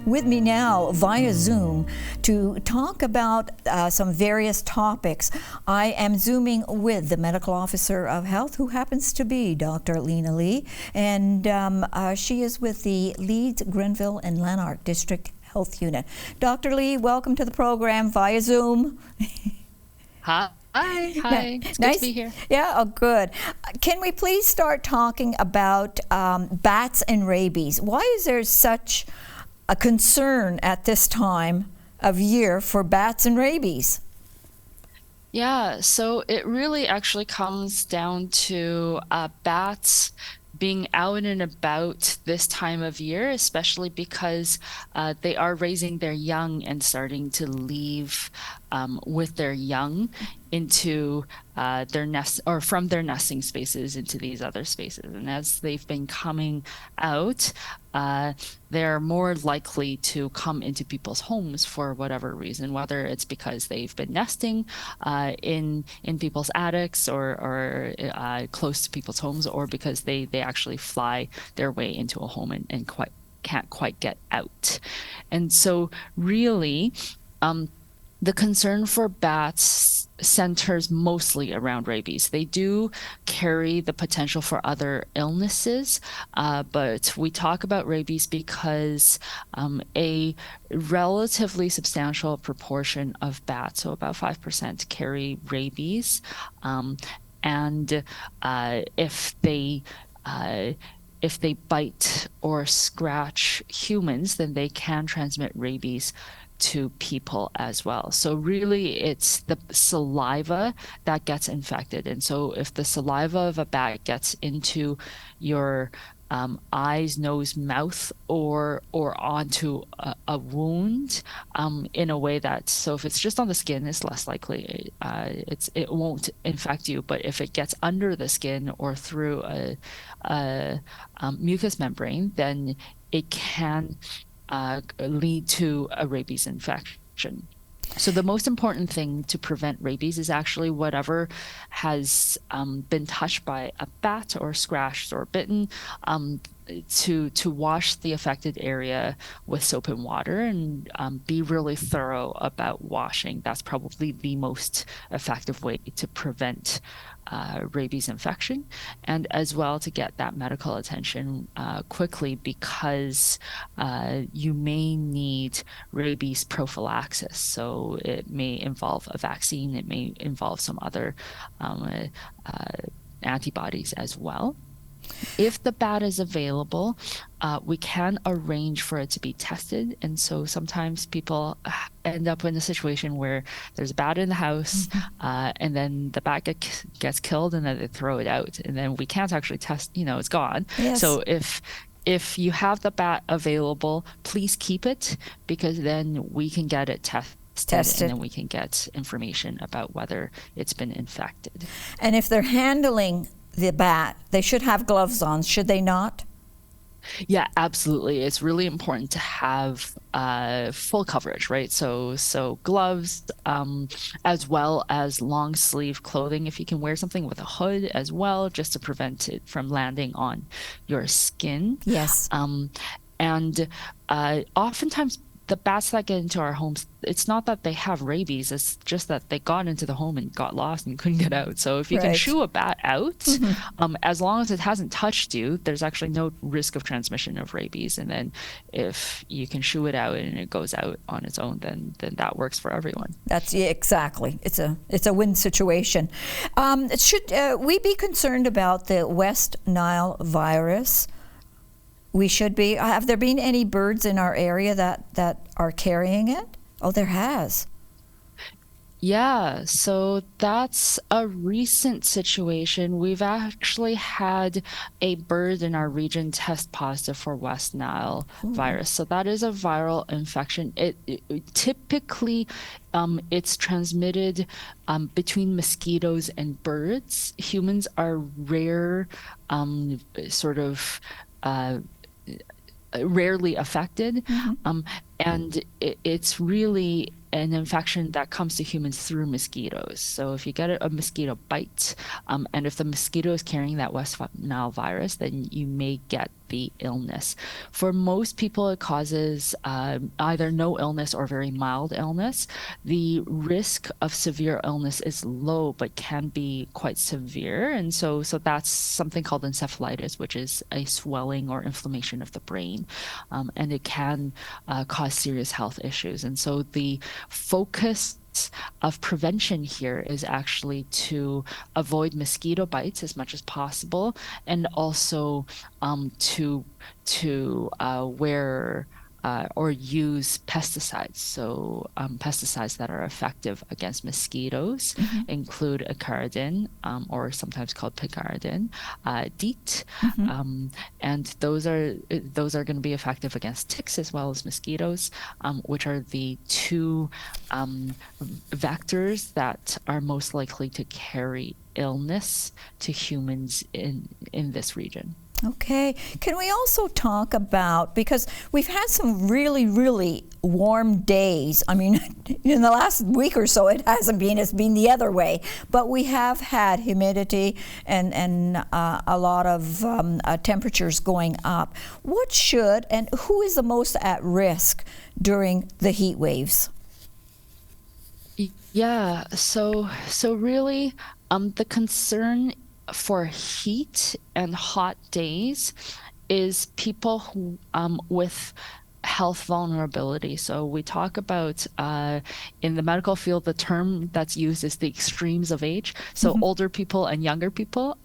with me now via Zoom to talk about some various topics. I am Zooming with the Medical Officer of Health, who happens to be Dr. Linna Lee, and she is with the Leeds Grenville and Lanark District Health Unit. Dr. Lee, welcome to the program via Zoom. Hi. It's good to be here. Yeah, oh, good. Can we please start talking about bats and rabies? Why is there such a concern at this time of year for bats and rabies? Yeah, so it really actually comes down to bats being out and about this time of year, especially because they are raising their young and starting to leave with their young into their nest, or from their nesting spaces into these other spaces. And as they've been coming out, they're more likely to come into people's homes for whatever reason, whether it's because they've been nesting in people's attics or close to people's homes, or because they actually fly their way into a home and can't quite get out. And so really, the concern for bats centers mostly around rabies. They do carry the potential for other illnesses, but we talk about rabies because a relatively substantial proportion of bats, so about 5%, carry rabies. And if they bite or scratch humans, then they can transmit rabies to people as well. So really it's the saliva that gets infected. And so if the saliva of a bat gets into your eyes, nose, mouth, or onto a wound in a way that, so if it's just on the skin, it's less likely it won't infect you. But if it gets under the skin or through a mucous membrane, then it can lead to a rabies infection. So the most important thing to prevent rabies is actually whatever has been touched by a bat or scratched or bitten, to wash the affected area with soap and water, and be really thorough about washing. That's probably the most effective way to prevent rabies infection, and as well to get that medical attention quickly, because you may need rabies prophylaxis. So it may involve a vaccine, it may involve some other antibodies as well. If the bat is available, we can arrange for it to be tested. And so sometimes people end up in a situation where there's a bat in the house, and then the bat gets killed, and then they throw it out. And then we can't actually test, it's gone. Yes. So if you have the bat available, please keep it, because then we can get it tested, and then we can get information about whether it's been infected. And if they're handling the bat, they should have gloves on, should they not? Yeah, absolutely. It's really important to have full coverage, right? So gloves, as well as long sleeve clothing, if you can wear something with a hood as well, just to prevent it from landing on your skin. Yes. And oftentimes the bats that get into our homes, it's not that they have rabies, it's just that they got into the home and got lost and couldn't get out. So if you can shoo a bat out, as long as it hasn't touched you, there's actually no risk of transmission of rabies. And then if you can shoo it out and it goes out on its own, then that works for everyone. Exactly. It's a win situation. Should we be concerned about the West Nile virus? We should be. Have there been any birds in our area that are carrying it? Oh, there has. Yeah, so that's a recent situation. We've actually had a bird in our region test positive for West Nile virus. So that is a viral infection. It typically, it's transmitted between mosquitoes and birds. Humans are rare, rarely affected, and it's really an infection that comes to humans through mosquitoes. So if you get a mosquito bite, and if the mosquito is carrying that West Nile virus, then you may get the illness. For most people, it causes either no illness or very mild illness. The risk of severe illness is low, but can be quite severe. And so that's something called encephalitis, which is a swelling or inflammation of the brain. And it can cause serious health issues. And so the focus of prevention here is actually to avoid mosquito bites as much as possible, and also to wear or use pesticides. So pesticides that are effective against mosquitoes include acaridin, or sometimes called picaridin, DEET, and those are going to be effective against ticks as well as mosquitoes, which are the two vectors that are most likely to carry illness to humans in this region. Okay. Can we also talk about, because we've had some really, really warm days. I mean, in the last week or so, it hasn't been. It's been the other way. But we have had humidity and a lot of temperatures going up. What should and who is the most at risk during the heat waves? Yeah. So really, the concern for heat and hot days is people who with health vulnerability. So we talk about in the medical field, the term that's used is the extremes of age. So older people and younger people,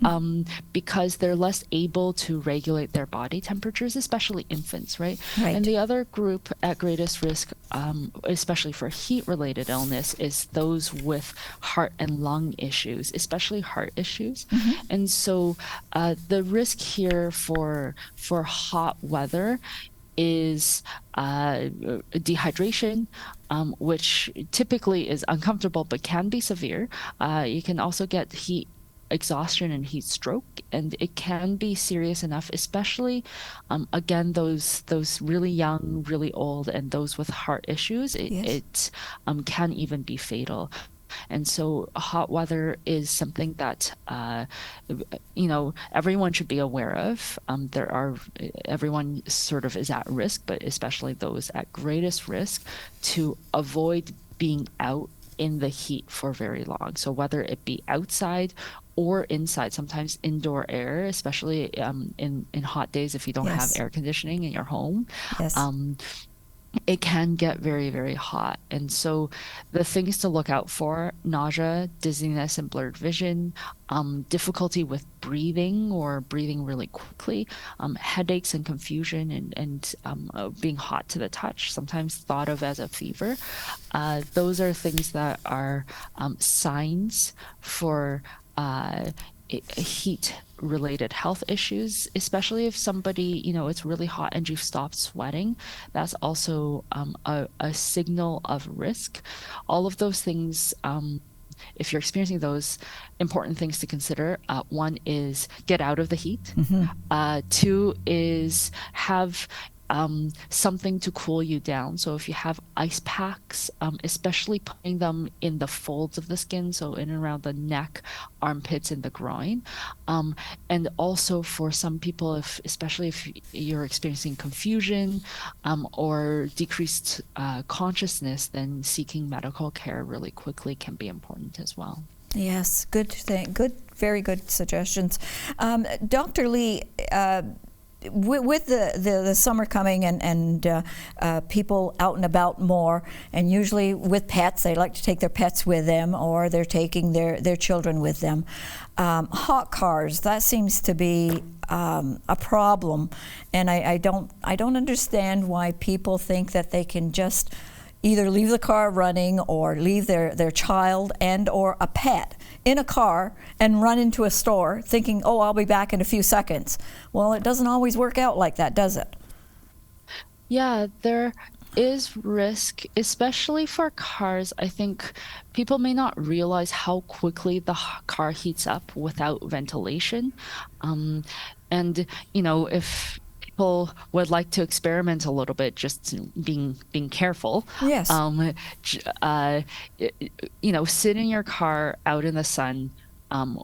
because they're less able to regulate their body temperatures, especially infants, right? And the other group at greatest risk, especially for heat-related illness, is those with heart and lung issues, especially heart issues. And so the risk here for hot weather is dehydration, which typically is uncomfortable but can be severe. You can also get heat exhaustion and heat stroke, and it can be serious enough, especially again those really young, really old, and those with heart issues. It can even be fatal. And so hot weather is something that, everyone should be aware of. Everyone sort of is at risk, but especially those at greatest risk, to avoid being out in the heat for very long. So whether it be outside or inside, sometimes indoor air, especially in hot days, if you don't have air conditioning in your home. It can get very, very hot. And so the things to look out for: nausea, dizziness, and blurred vision, difficulty with breathing or breathing really quickly, headaches and confusion, and being hot to the touch, sometimes thought of as a fever. Those are things that are signs for heat-related health issues, especially if somebody, it's really hot and you've stopped sweating. That's also a signal of risk. All of those things, if you're experiencing those, important things to consider. One is get out of the heat. Two is have something to cool you down. So if you have ice packs, especially putting them in the folds of the skin, so in and around the neck, armpits, and the groin. And also for some people, especially if you're experiencing confusion or decreased consciousness, then seeking medical care really quickly can be important as well. Yes, good, very good suggestions. Dr. Lee, with the summer coming and people out and about more, and usually with pets, they like to take their pets with them, or they're taking their children with them. Hot cars, that seems to be a problem, and I don't understand why people think that they can just either leave the car running or leave their child and or a pet in a car and run into a store thinking, oh, I'll be back in a few seconds. Well, it doesn't always work out like that, does it? Yeah, there is risk, especially for cars. I think people may not realize how quickly the car heats up without ventilation. And, if people would like to experiment a little bit, just being careful. Yes. Sit in your car out in the sun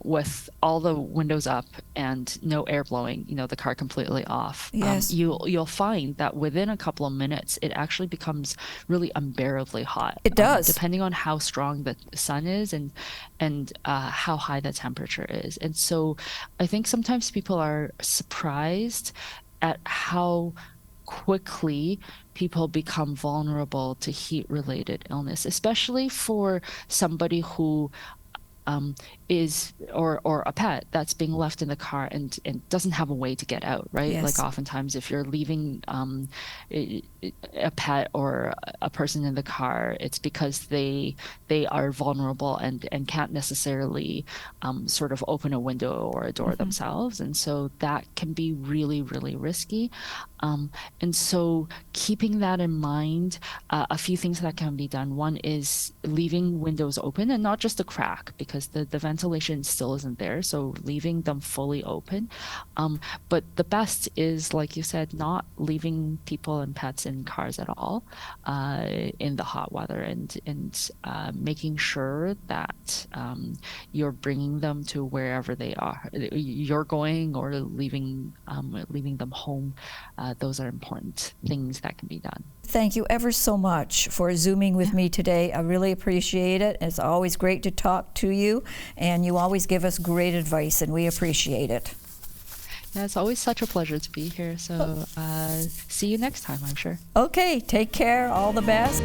with all the windows up and no air blowing, the car completely off, Yes. you'll find that within a couple of minutes, it actually becomes really unbearably hot. It does. Depending on how strong the sun is and how high the temperature is. And so I think sometimes people are surprised at how quickly people become vulnerable to heat-related illness, especially for somebody who is or a pet that's being left in the car and doesn't have a way to get out, right? Yes. Like oftentimes if you're leaving a pet or a person in the car, it's because they are vulnerable and can't necessarily sort of open a window or a door themselves. And so that can be really, really risky. And so keeping that in mind, a few things that can be done. One is leaving windows open, and not just a crack, because the ventilation still isn't there. So leaving them fully open. But the best is, like you said, not leaving people and pets in cars at all in the hot weather, and making sure that you're bringing them to wherever you're going, or leaving them home. Those are important things that can be done. Thank you ever so much for Zooming with me today. I really appreciate it. It's always great to talk to you, and you always give us great advice, and we appreciate it. Yeah, it's always such a pleasure to be here. So see you next time, I'm sure. Okay, take care. All the best.